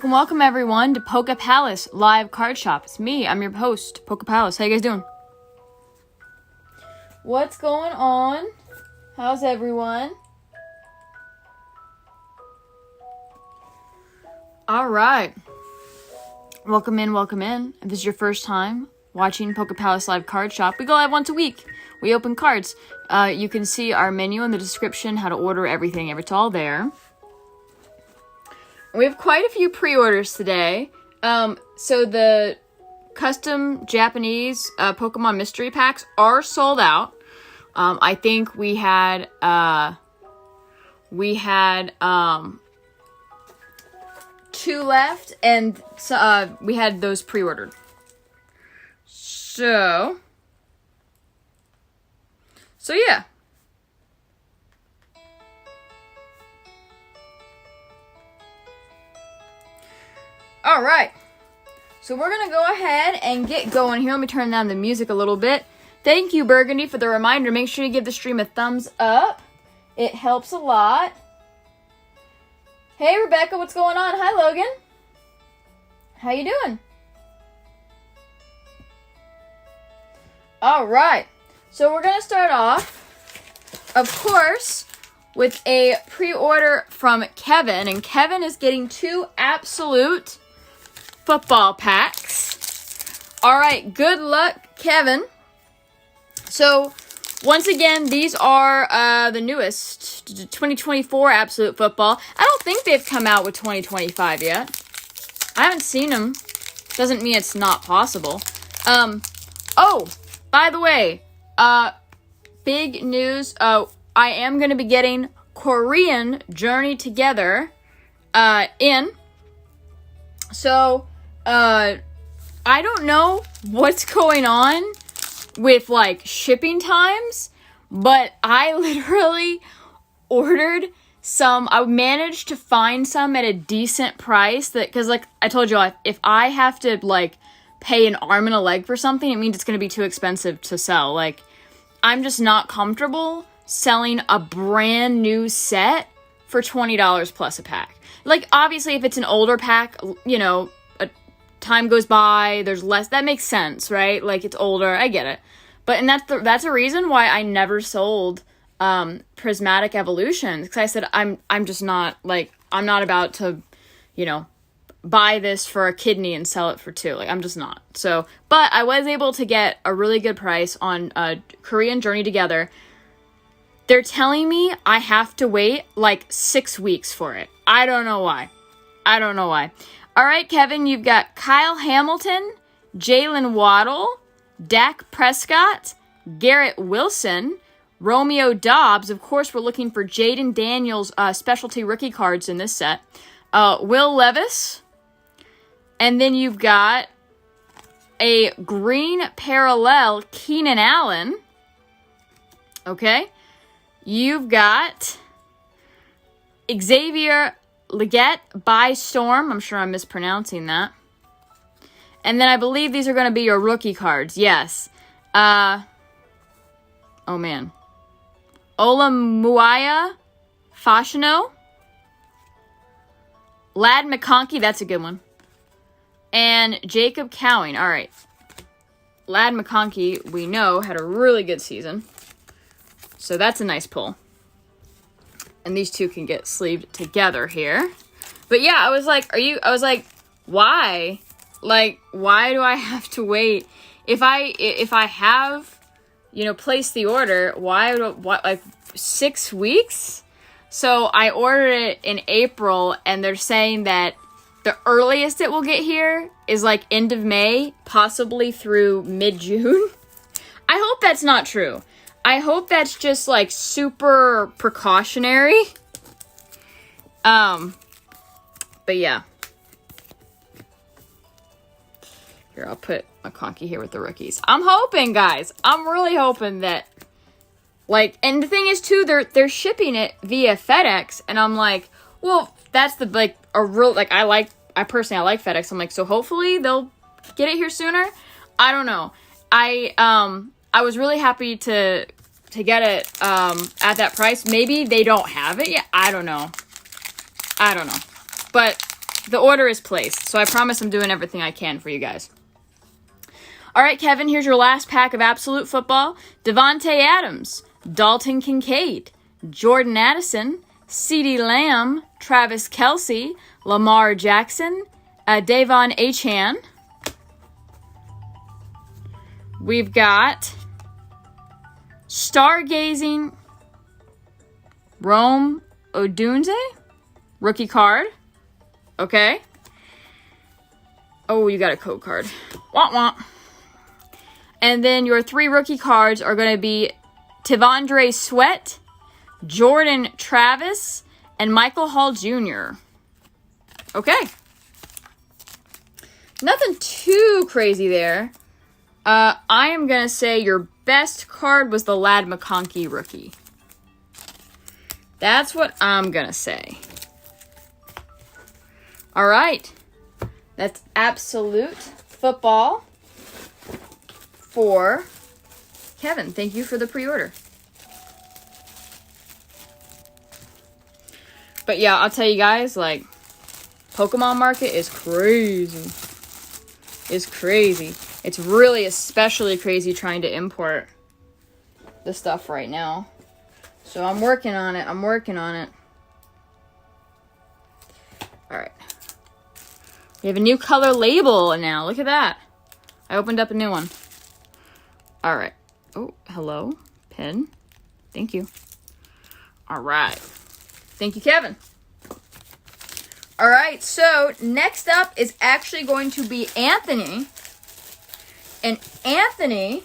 Welcome everyone to Poke Palace live card shop. It's me, I'm your host, Poke Palace. How you guys doing? What's going on? How's everyone? Alright. Welcome in. If this is your first time watching Poke Palace live card shop, we go live once a week. We open cards. You can see our menu in the description, how to order everything. It's all there. We have quite a few pre-orders today. So the custom Japanese Pokemon mystery packs are sold out. I think we had 2 left, and we had those pre-ordered. So yeah. All right, so we're gonna go ahead and get going here. Let me turn down the music a little bit. Thank you, Burgundy, for the reminder. Make sure you give the stream a thumbs up. It helps a lot. Hey, Rebecca, what's going on? Hi, Logan. How you doing? All right, so we're gonna start off, of course, with a pre-order from Kevin, and Kevin is getting 2 absolute football packs. All right, good luck, Kevin. So, once again, these are the newest 2024 Absolute Football. I don't think they've come out with 2025 yet. I haven't seen them. Doesn't mean it's not possible. Oh, by the way, big news. I am going to be getting Korean Journey Together in. So, I don't know what's going on with, like, shipping times, but I literally ordered some. I managed to find some at a decent price, that, because, like I told you, if I have to, like, pay an arm and a leg for something, it means it's going to be too expensive to sell. Like, I'm just not comfortable selling a brand new set for $20 plus a pack. Like, obviously, if it's an older pack, you know, time goes by, there's less, that makes sense, right? Like, it's older, I get it. But, and that's a reason why I never sold Prismatic Evolutions, because I said, I'm just not, like, I'm not about to, you know, buy this for a kidney and sell it for 2. Like, I'm just not. So, but I was able to get a really good price on Korean Journey Together. They're telling me I have to wait, like, 6 weeks for it. I don't know why. All right, Kevin, you've got Kyle Hamilton, Jalen Waddle, Dak Prescott, Garrett Wilson, Romeo Dobbs. Of course, we're looking for Jaden Daniels specialty rookie cards in this set. Will Levis. And then you've got a green parallel Keenan Allen. Okay. You've got Xavier Leggett by Storm. I'm sure I'm mispronouncing that. And then I believe these are going to be your rookie cards. Yes. Oh, man. Olamuaya Fashino. Lad McConkey. That's a good one. And Jacob Cowing. All right. Lad McConkey, we know, had a really good season. So that's a nice pull. And these 2 can get sleeved together here. But yeah, I was like, why? Like, why do I have to wait? If I have, you know, placed the order, like 6 weeks? So I ordered it in April, and they're saying that the earliest it will get here is like end of May, possibly through mid-June. I hope that's not true. I hope that's just, like, super precautionary. But yeah. Here, I'll put McConkey here with the rookies. I'm hoping, guys. I'm really hoping that, like, and the thing is, too, they're shipping it via FedEx, and I'm like, well, that's the, like, a real, like, I like FedEx. I'm like, so hopefully they'll get it here sooner. I don't know. I was really happy to get it at that price. Maybe they don't have it yet. I don't know. But the order is placed. So I promise I'm doing everything I can for you guys. All right, Kevin, here's your last pack of Absolute Football. Devontae Adams, Dalton Kincaid, Jordan Addison, CeeDee Lamb, Travis Kelce, Lamar Jackson, Davon Achane. We've got Stargazing Rome Odunze, rookie card. Okay. Oh, you got a code card. Wah wah. And then your 3 rookie cards are going to be Tivondre Sweat, Jordan Travis, and Michael Hall Jr. Okay. Nothing too crazy there. I am going to say your best card was the Ladd McConkey rookie. That's what I'm going to say. All right. That's Absolute Football for Kevin. Thank you for the pre-order. But yeah, I'll tell you guys, like, Pokemon market is crazy. It's crazy. It's really especially crazy trying to import the stuff right now. So I'm working on it. All right. We have a new color label now. Look at that. I opened up a new one. All right. Oh, hello. Pen. Thank you. All right. Thank you, Kevin. All right. So next up is actually going to be Anthony. And Anthony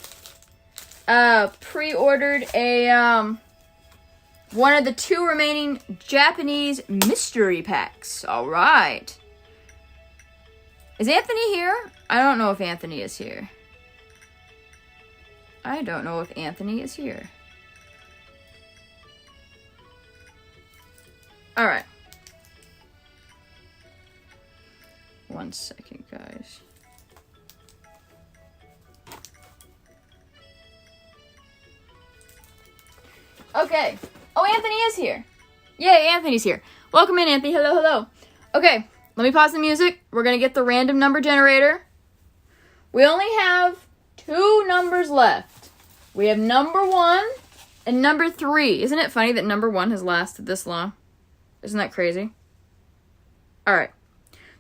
pre-ordered a one of the 2 remaining Japanese mystery packs. All right. Is Anthony here? I don't know if Anthony is here. All right. One second, guys. Okay. Oh, Anthony is here. Yay, Anthony's here. Welcome in, Anthony. Hello, hello. Okay, let me pause the music. We're going to get the random number generator. We only have 2 numbers left. We have number 1 and number 3. Isn't it funny that number 1 has lasted this long? Isn't that crazy? All right.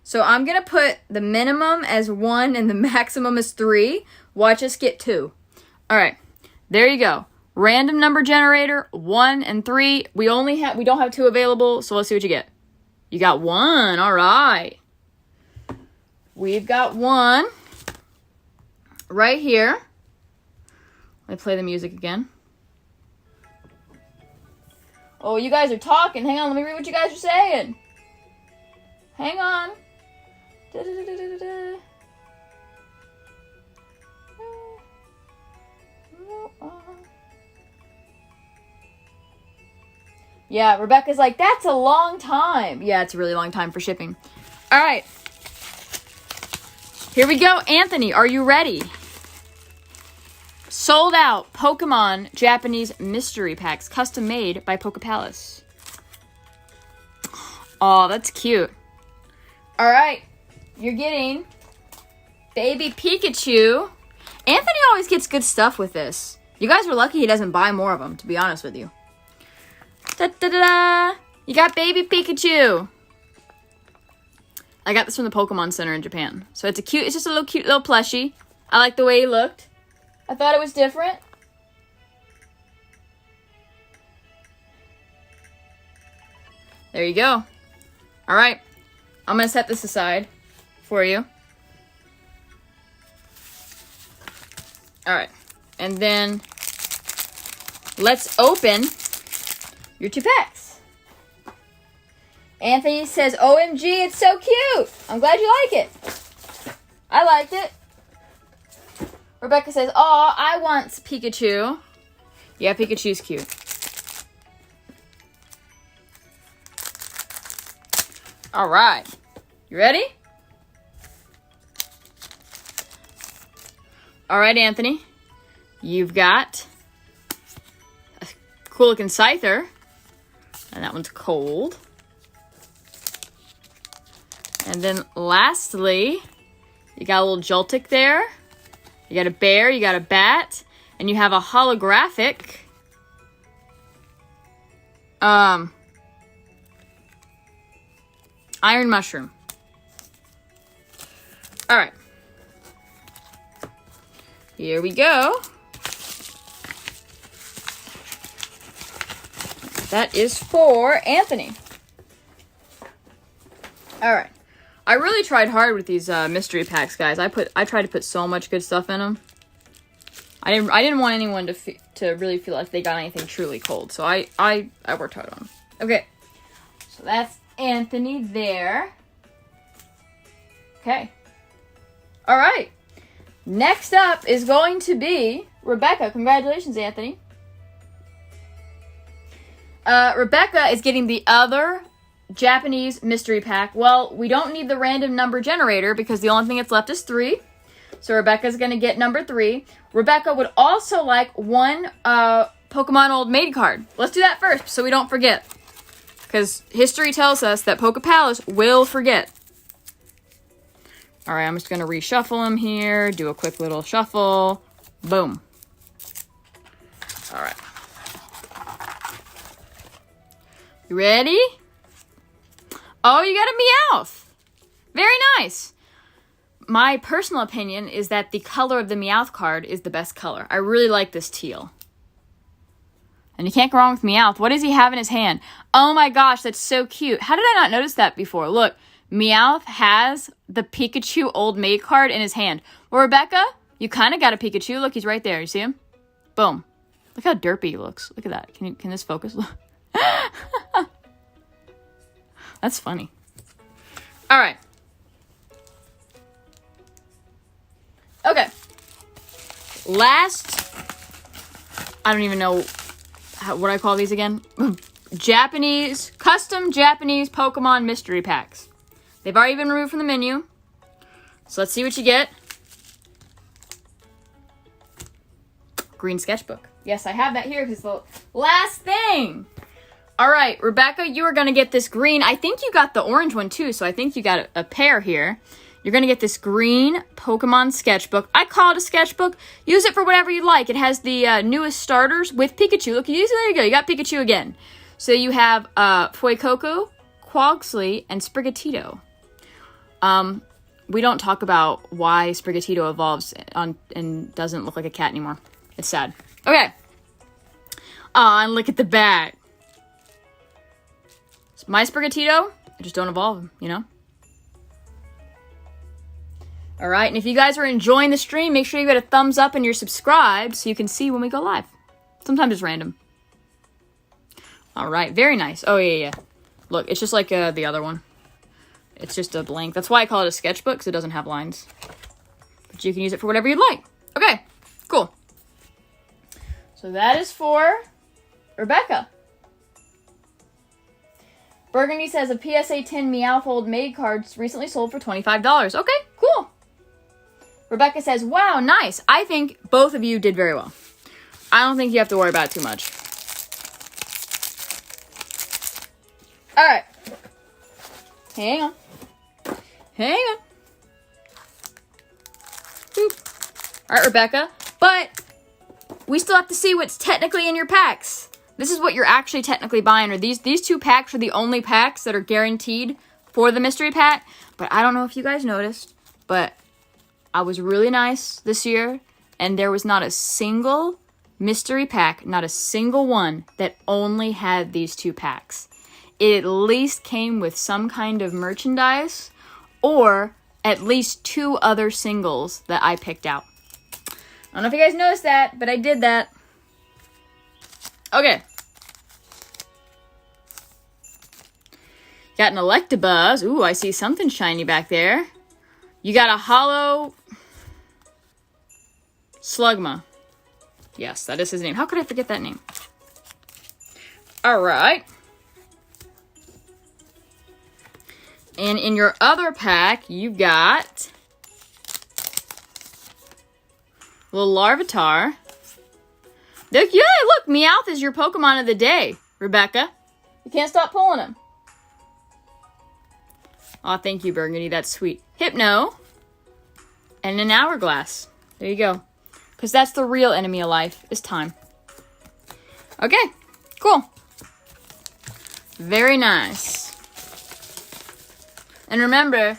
So I'm going to put the minimum as 1 and the maximum as 3. Watch us get 2. All right. There you go. Random number generator, 1 and 3. We don't have 2 available, so let's see what you get. You got 1. All right. We've got 1 right here. Let me play the music again. Oh, you guys are talking. Hang on, let me read what you guys are saying. Hang on. Yeah, Rebecca's like, that's a long time. Yeah, it's a really long time for shipping. All right. Here we go. Anthony, are you ready? Sold out Pokemon Japanese mystery packs, custom made by Pokepalace. Oh, that's cute. All right. You're getting Baby Pikachu. Anthony always gets good stuff with this. You guys are lucky he doesn't buy more of them, to be honest with you. Da-da-da-da! You got Baby Pikachu. I got this from the Pokemon Center in Japan. So it's just a cute little plushie. I like the way he looked. I thought it was different. There you go. All right. I'm going to set this aside for you. All right. And then let's open your 2 packs. Anthony says, OMG, it's so cute. I'm glad you like it. I liked it. Rebecca says, aw, I want Pikachu. Yeah, Pikachu's cute. All right. You ready? All right, Anthony. You've got a cool looking Scyther. And that one's cold. And then lastly, you got a little Joltik there. You got a bear, you got a bat, and you have a holographic Iron Mushroom. All right. Here we go. That is for Anthony. All right. I really tried hard with these mystery packs, guys. I tried to put so much good stuff in them. I didn't want anyone to really feel like they got anything truly cold. So I worked hard on them. Okay. So that's Anthony there. Okay. All right. Next up is going to be Rebecca. Congratulations, Anthony. Rebecca is getting the other Japanese mystery pack. Well, we don't need the random number generator because the only thing that's left is 3. So Rebecca's going to get number 3. Rebecca would also like one Pokemon Old Maid card. Let's do that first so we don't forget. Because history tells us that Pokepalace will forget. Alright, I'm just going to reshuffle them here. Do a quick little shuffle. Boom. Alright. You ready? Oh, you got a Meowth. Very nice. My personal opinion is that the color of the Meowth card is the best color. I really like this teal. And you can't go wrong with Meowth. What does he have in his hand? Oh my gosh, that's so cute. How did I not notice that before? Look, Meowth has the Pikachu Old Maid card in his hand. Well, Rebecca, you kind of got a Pikachu. Look, he's right there. You see him? Boom. Look how derpy he looks. Look at that. Can this focus? That's funny. All right. Okay. Last, I don't even know what I call these again. Custom Japanese Pokemon mystery packs. They've already been removed from the menu. So let's see what you get. Green sketchbook. Yes, I have that here because the last thing. All right, Rebecca, you are going to get this green. I think you got the orange one too, so I think you got a pair here. You're going to get this green Pokemon sketchbook. I call it a sketchbook. Use it for whatever you like. It has the newest starters with Pikachu. Look, there you go. You got Pikachu again. So you have Fuecoco, Quaxly, and Sprigatito. We don't talk about why Sprigatito evolves and doesn't look like a cat anymore. It's sad. Okay. And look at the back. My Sprigatito, I just don't evolve him, you know? Alright, and if you guys are enjoying the stream, make sure you get a thumbs up and you're subscribed so you can see when we go live. Sometimes it's random. Alright, very nice. Oh, yeah. Look, it's just like the other one. It's just a blank. That's why I call it a sketchbook, because it doesn't have lines. But you can use it for whatever you'd like. Okay, cool. So that is for Rebecca. Burgundy says a PSA 10 Meowth Old Maid cards recently sold for $25. Okay, cool. Rebecca says, wow, nice. I think both of you did very well. I don't think you have to worry about it too much. All right. Hang on. Hang on. Boop. All right, Rebecca. But we still have to see what's technically in your packs. This is what you're actually technically buying. Or these 2 packs are the only packs that are guaranteed for the mystery pack. But I don't know if you guys noticed, but I was really nice this year, and there was not a single mystery pack, not a single one, that only had these 2 packs. It at least came with some kind of merchandise, or at least 2 other singles that I picked out. I don't know if you guys noticed that, but I did that. Okay. Got an Electabuzz. Ooh, I see something shiny back there. You got a hollow Slugma. Yes, that is his name. How could I forget that name? Alright. And in your other pack, you got little Larvitar. Look, yeah, look, Meowth is your Pokemon of the day, Rebecca. You can't stop pulling him. Aw, thank you, Burgundy. That's sweet. Hypno. And an hourglass. There you go. Because that's the real enemy of life, is time. Okay, cool. Very nice. And remember,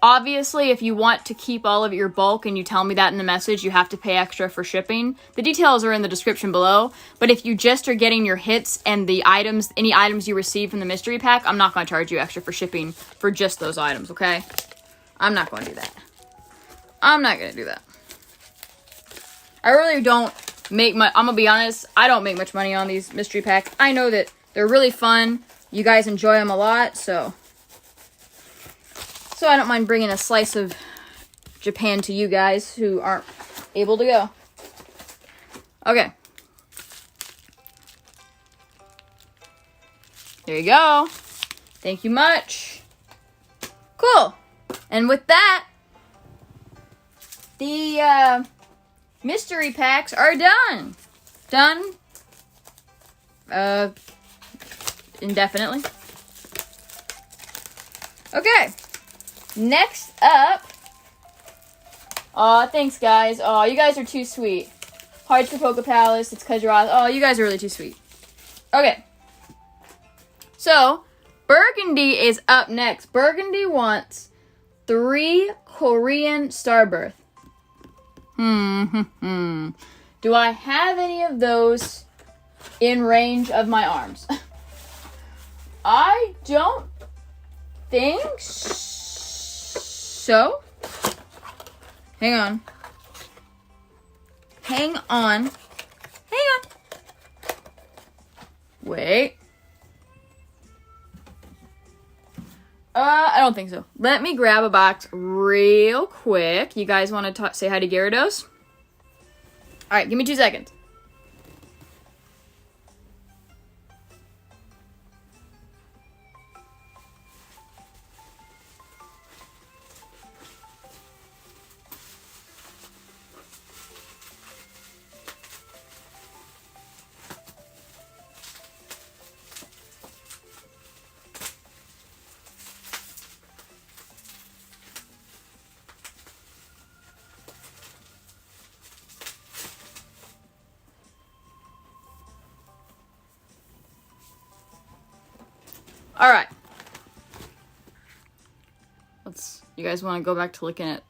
obviously, if you want to keep all of your bulk and you tell me that in the message, you have to pay extra for shipping. The details are in the description below. But if you just are getting your hits and the items, any items you receive from the mystery pack, I'm not going to charge you extra for shipping for just those items, okay? I'm not going to do that. I'm not going to do that. I really don't make much, I'm going to be honest, I don't make much money on these mystery packs. I know that they're really fun. You guys enjoy them a lot, so I don't mind bringing a slice of Japan to you guys who aren't able to go. Okay. There you go. Thank you much. Cool. And with that, the mystery packs are done. Done. Indefinitely. Okay. Next up. Aw, thanks, guys. Aw, you guys are too sweet. Hearts for Pokepalace. It's because you're awesome. Oh, you guys are really too sweet. Okay. So, Burgundy is up next. Burgundy wants 3 Korean Starbirth. Do I have any of those in range of my arms? I don't think so. Hang on. Hang on. Hang on. Wait. I don't think so. Let me grab a box real quick. You guys want to say hi to Gyarados? Alright, give me 2 seconds. All right. You guys want to go back to looking at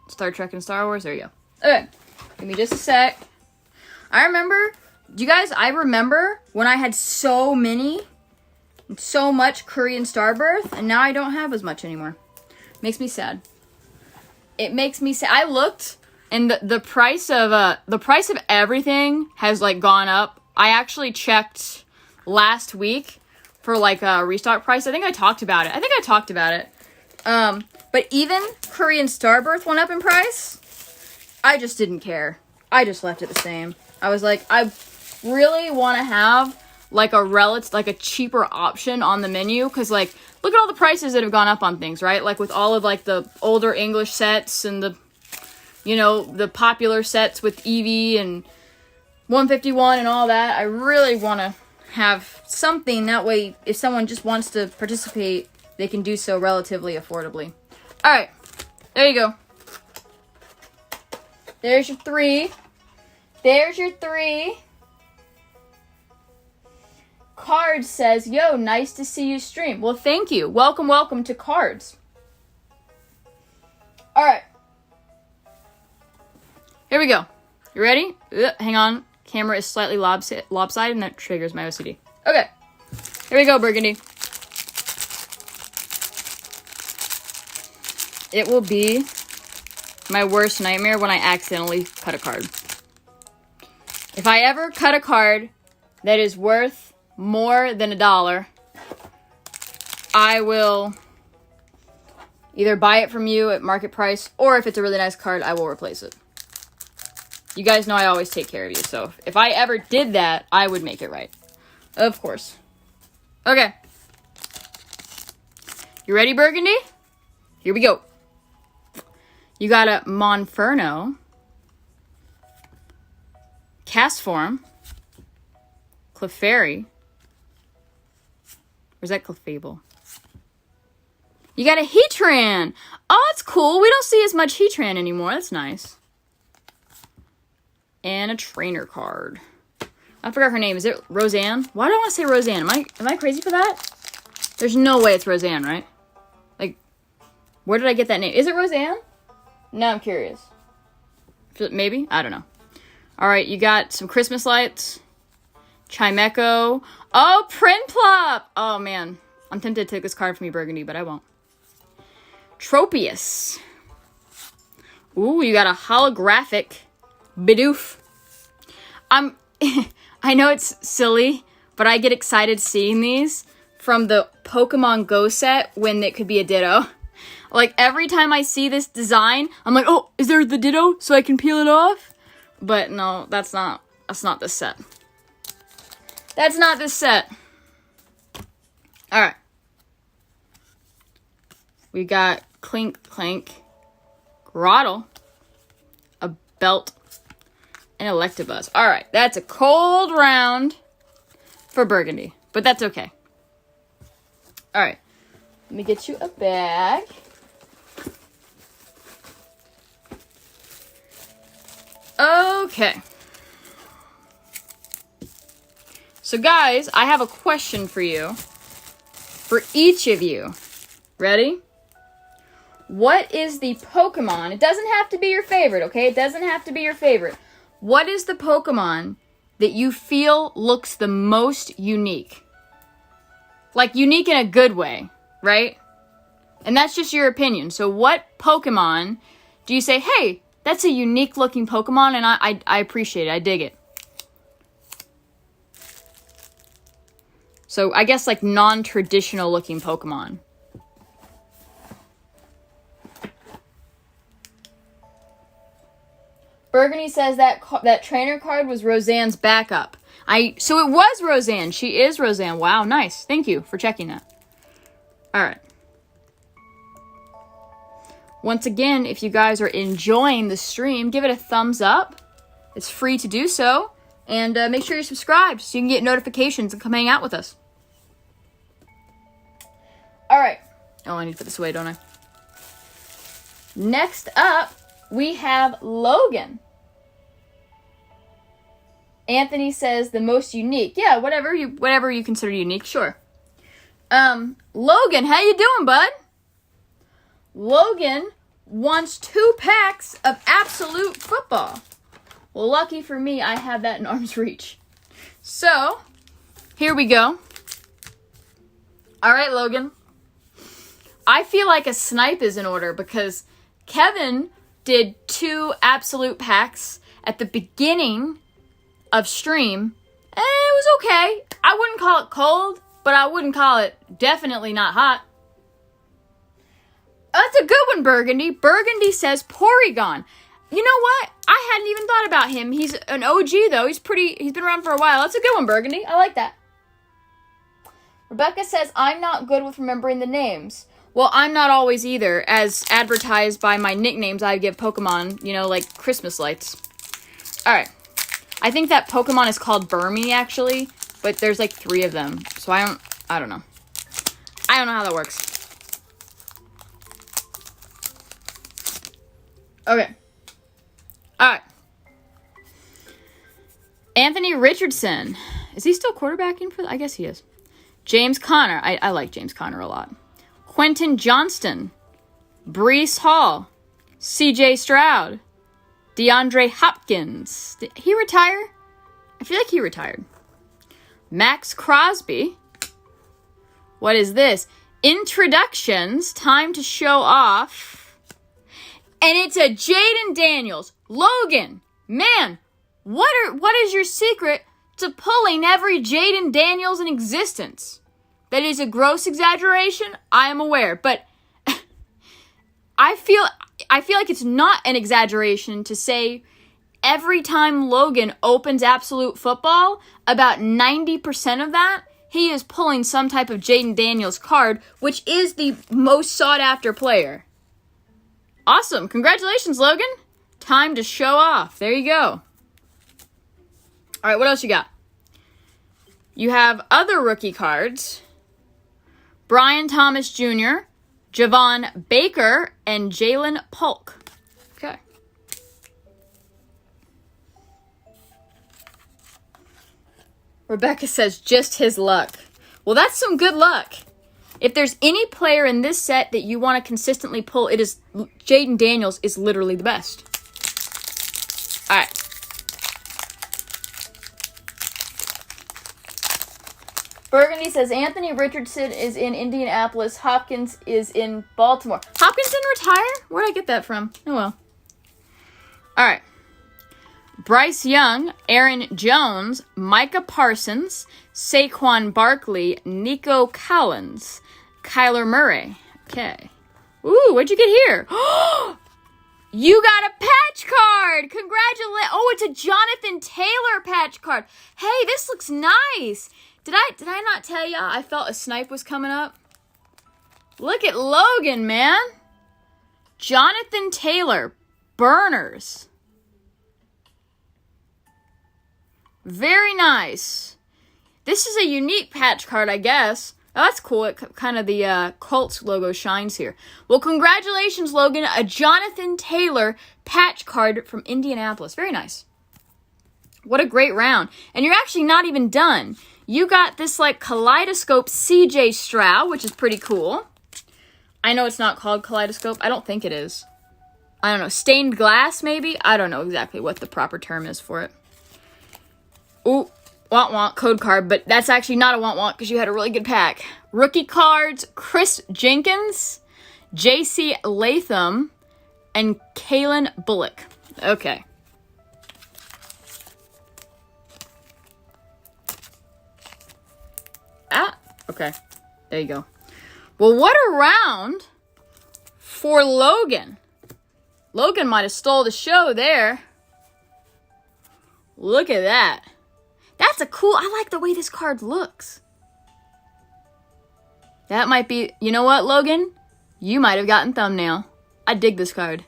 Star Trek and Star Wars? There you go. Okay. Give me just a sec. I remember when I had so much Korean Starbirth, and now I don't have as much anymore. Makes me sad. It makes me sad. I looked, and the price of everything has like gone up. I actually checked last week for like a restock price. I think I talked about it. But even Korean Starbirth went up in price. I just didn't care. I just left it the same. I was like, I really want to have like a cheaper option on the menu, because like, look at all the prices that have gone up on things, right? Like with all of like the older English sets and the popular sets with Eevee and 151 and all that. I really want to have something that way if someone just wants to participate, they can do so relatively affordably. All right, there you go. There's your 3. There's your 3. Cards says, yo, nice to see you stream. Well, thank you. Welcome to Cards. All right. Here we go. You ready? Hang on. Camera is slightly lopsided, and that triggers my OCD. Okay. Here we go, Burgundy. It will be my worst nightmare when I accidentally cut a card. If I ever cut a card that is worth more than $1, I will either buy it from you at market price, or if it's a really nice card, I will replace it. You guys know I always take care of you, so if I ever did that, I would make it right. Of course. Okay. You ready, Burgundy? Here we go. You got a Monferno, Castform, Clefairy, or is that Clefable? You got a Heatran. Oh, that's cool. We don't see as much Heatran anymore. That's nice. And a trainer card. I forgot her name. Is it Roseanne? Why do I want to say Roseanne? Am I crazy for that? There's no way it's Roseanne, right? Like, where did I get that name? Is it Roseanne? Now I'm curious. Maybe? I don't know. All right, you got some Christmas lights. Chimecho. Oh, Prinplup! Oh, man. I'm tempted to take this card from you, Burgundy, but I won't. Tropius. Ooh, you got a holographic Bidoof. I know it's silly, but I get excited seeing these from the Pokemon Go set when it could be a Ditto. Like, every time I see this design, I'm like, oh, is there the Ditto so I can peel it off? But no, that's not this set. That's not this set. Alright. We got Clink Clank, Grottle, a Belt, and Electabuzz. Alright, that's a cold round for Burgundy, but that's okay. Alright, let me get you a bag. Okay. So guys, I have a question for you. For each of you. Ready? What is the Pokemon? It doesn't have to be your favorite, okay? It doesn't have to be your favorite. What is the Pokemon that you feel looks the most unique? Like, unique in a good way, right? And that's just your opinion. So what Pokemon do you say, hey, that's a unique looking Pokemon and I appreciate it. I dig it. So I guess like non-traditional looking Pokemon. Burgundy says that trainer card was Roseanne's backup. So it was Roseanne. She is Roseanne. Wow, nice. Thank you for checking that. All right. Once again, if you guys are enjoying the stream, give it a thumbs up. It's free to do so. And make sure you're subscribed so you can get notifications and come hang out with us. All right. Oh, I need to put this away, don't I? Next up, we have Logan. Anthony says the most unique. Yeah, whatever you consider unique, sure. Logan, how you doing, bud? Logan wants 2 packs of Absolute Football. Well, lucky for me, I have that in arm's reach. So, here we go. All right, Logan. I feel like a snipe is in order because Kevin did 2 Absolute packs at the beginning of stream, and it was okay. I wouldn't call it cold, but I wouldn't call it definitely not hot. That's a good one, Burgundy. Burgundy says Porygon. You know what? I hadn't even thought about him. He's an OG, though. He's been around for a while. That's a good one, Burgundy. I like that. Rebecca says, I'm not good with remembering the names. Well, I'm not always either. As advertised by my nicknames I give Pokemon, like Christmas lights. Alright. I think that Pokemon is called Burmy, actually. But there's like 3 of them. So I don't know. I don't know how that works. Okay. Alright. Anthony Richardson. Is he still quarterbacking for... I guess he is. James Conner. I like James Conner a lot. Quentin Johnston. Breece Hall. CJ Stroud. DeAndre Hopkins. Did he retire? I feel like he retired. Max Crosby. What is this? Introductions. Time to show off. And it's a Jaden Daniels. Logan, man, what is your secret to pulling every Jaden Daniels in existence? That is a gross exaggeration, I am aware, but I feel like it's not an exaggeration to say every time Logan opens Absolute Football, about 90% of that, he is pulling some type of Jaden Daniels card, which is the most sought-after player. Awesome. Congratulations, Logan. Time to show off. There you go. All right, what else you got? You have other rookie cards. Brian Thomas Jr., Javon Baker, and Jalen Polk. Okay. Rebecca says, just his luck. Well, that's some good luck. If there's any player in this set that you want to consistently pull, it is Jaden Daniels is literally the best. All right. Burgundy says, Anthony Richardson is in Indianapolis. Hopkins is in Baltimore. Hopkins didn't retire? Where'd I get that from? Oh, well. All right. Bryce Young, Aaron Jones, Micah Parsons, Saquon Barkley, Nico Collins, Kyler Murray. Okay. Ooh, what'd you get here? You got a patch card! Congratulations! Oh, it's a Jonathan Taylor patch card. Hey, this looks nice. Did I not tell ya I felt a snipe was coming up? Look at Logan, man. Jonathan Taylor. Burners. Very nice. This is a unique patch card, I guess. Oh, that's cool. It kind of the Colts logo shines here. Well, congratulations, Logan. A Jonathan Taylor patch card from Indianapolis. Very nice. What a great round. And you're actually not even done. You got this, like, Kaleidoscope CJ Stroud, which is pretty cool. I know it's not called Kaleidoscope. I don't think it is. I don't know. Stained glass, maybe? I don't know exactly what the proper term is for it. Ooh, want code card, but that's actually not a want because you had a really good pack. Rookie cards, Chris Jenkins, J.C. Latham, and Kalen Bullock. Okay. Okay. There you go. Well, what a round for Logan. Logan might have stole the show there. Look at that. That's a cool... I like the way this card looks. That might be... You know what, Logan? You might have gotten thumbnail. I dig this card.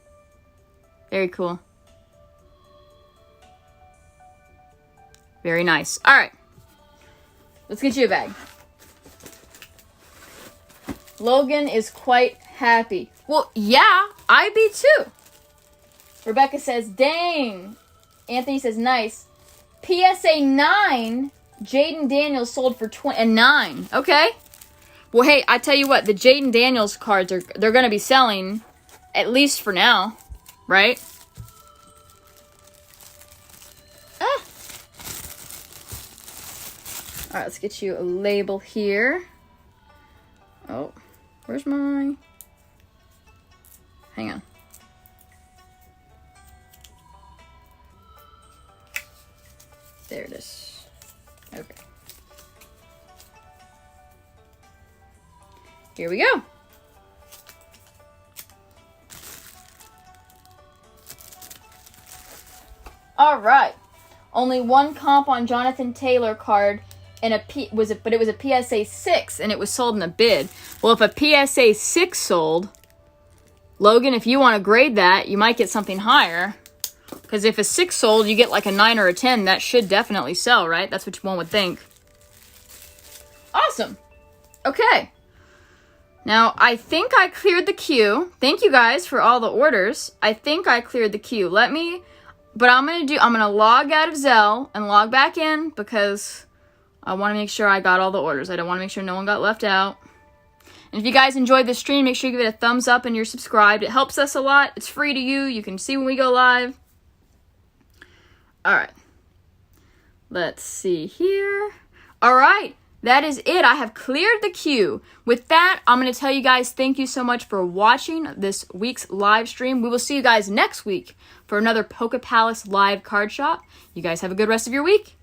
Very cool. Very nice. All right. Let's get you a bag. Logan is quite happy. Well, yeah, I'd be too. Rebecca says, dang. Anthony says, nice. PSA 9, Jaden Daniels sold for 9. Okay. Well, hey, I tell you what, the Jaden Daniels cards, they're going to be selling, at least for now, right? Ah. All right, let's get you a label here. Oh, where's my... Hang on. There it is. Okay. Here we go. All right. Only one comp on Jonathan Taylor card and it was a PSA 6 and it was sold in a bid. Well, if a PSA 6 sold, Logan, if you want to grade that, you might get something higher. Because if a 6 sold, you get like a 9 or a 10. That should definitely sell, right? That's what one would think. Awesome. Okay. Now, I think I cleared the queue. Thank you guys for all the orders. I think I cleared the queue. I'm going to log out of Zelle and log back in because I want to make sure I got all the orders. I don't want to make sure no one got left out. And if you guys enjoyed this stream, make sure you give it a thumbs up and you're subscribed. It helps us a lot. It's free to you. You can see when we go live. All right. Let's see here. All right. That is it. I have cleared the queue. With that, I'm going to tell you guys thank you so much for watching this week's live stream. We will see you guys next week for another Poke Palace live card shop. You guys have a good rest of your week.